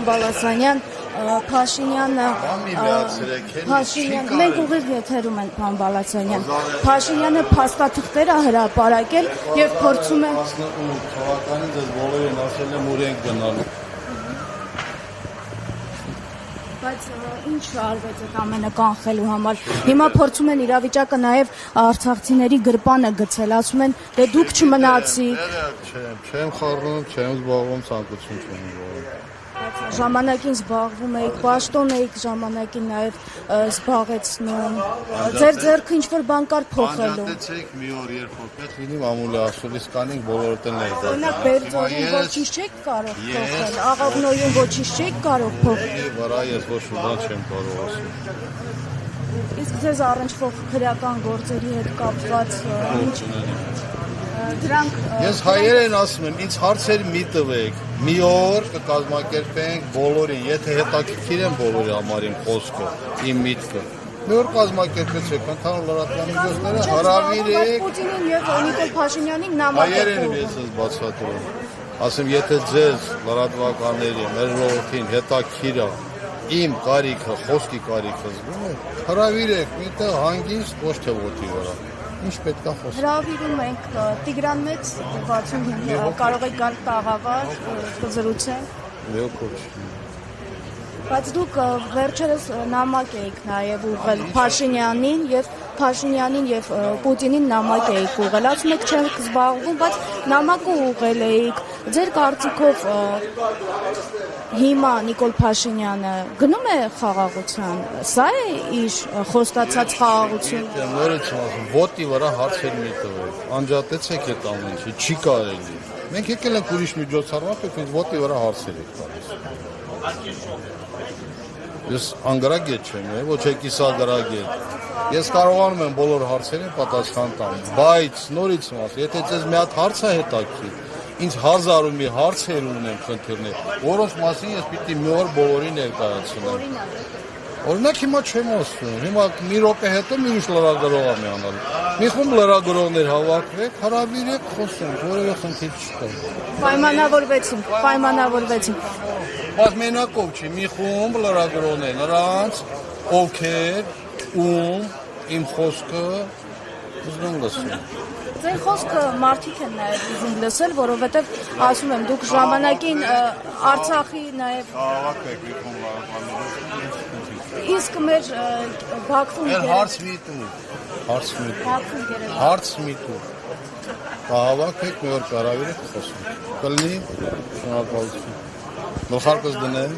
Բալասանյան, Փաշինյանը, մենք ուղիղ եթերում են, պարոն Բալասանյան, Փաշինյանը փաստաթղթեր է հրապարակել եւ փորձում է 18 թվականին ձեզ բոլորին ասել եմ ուր ենք գնալու։ Բայց ինչ արվեց այդ ամենը կանխելու համար։ Հիմա փորձում են իրավիճակը նաև արցախցիների գրպանը գցել, ասում են դե դուք չմնացիք։ Չեմ խառնում, չեմ զբաղվում, ցանկություն չունեմ։ Ժամանակին զբաղվում էիք, պաշտոն էիք ժամանակին նաև զբաղեցնում։ Ձեր ձեռքը ինչ-որ բան կար փոխելու։ Անջատեցեք մի օր, երբ որ պետք լինի մամուլի ասուլիս կանենք բոլորդ էլ ներկա։ Օրինակ Բերձորում ոչինչ չեք կարող փոխել, Աղավնոյում ոչինչ չեք կարող փոխել։ Վրա ես ոչ մի բան չեմ կարող ասել։ Իսկ ձեզ առնչվող քրեական գործերի հետ կապված ինչ դրանք Ես հայերեն ասում եմ, ինձ հարցեր մի տվեք, մի օր կկազմակերպենք բոլորին, եթե հետաքրքիր են բոլորի համար իմ խոսքը, իմ միտքը։ Մի օր կազմակերպեցեք, ընդհանուր լրատվամիջոցները հրավիրեք։ Պուտինին եւ Նիկոլ Փաշինյանին նամակ հայերեն ես բացատրում։ Ասեմ, եթե ձեզ լրատվականների, մեր ժողովրդին հետաքրքիր է իմ կարիքը, խոսքի կարիքը զգում է, հրավիրեք, միտեղ հանգիստ, ոչ թե ոտի վրա։ Ինչ պետք է խոսել։ Հրավիրում ենք Տիգրան Մեծ 65 կարող եք գալ տաղավար կզրուցենք։ Լեոպոլդ։ Բայց դուք վերջերս նամակ էիք նաև ուղղել Փաշինյանին եւ Պուտինին նամակ էիք ուղղել։ Ասում եք չեք զբաղվում, բայց նամակը ուղղել էիք։ Ձեր կարծիքով հիմա Նիկոլ Փաշինյանը գնում է խաղաղության։ Սա է իր խոստացած խաղաղությունը։ Նորից ասում, ոտի վրա հարցեր մի տվեք։ Անջատեցեք այդ ամեն ինչը, չի կարելի։ Մենք եկել ենք ուրիշ միջոցառմամբ, ինձ ոտի վրա հարցեր եք տալիս։ Ես անգրագետ չեմ, ոչ է կիսագրագետ։ Ես կարողանում եմ բոլոր հարցերին պատասխան տամ, բայց նորից ասում, եթե ձեզ մի հատ հարց է հետաքրքիր, ինձ հազար ու մի հարցեր ունեմ խնդիրներ, որոնց մասին ես պիտի մի օր բոլորին ներկայացնեմ։ Օրինակ հիմա չեմ ասում, հիմա մի րոպե հետո մի ուրիշ լրագրող եմ անալու։ Մի խումբ լրագրողներ հավաքվեք, հրավիրեք, խոսենք, որևէ խնդիր չկա։ Պայմանավորվեցինք։ Բայց մենակով չի, մի խումբ լրագրողներ, նրանց ովքեր ում իմ խոսքը ուզում են լսում։ Ձեր խոսքը մարդիկ են նաև ուզում լսել, որովհետև ասում եմ, դուք ժամանակին Արցախի նաև Հավաքեք մի խումբ լրագրողներ։ Իսկ մեր Բաքվում հարց մի տու։ Հավաքեք մի օր կարավիրեք խոսենք։ Կլինի շնորհակալություն։ Գլխարկս դնեմ։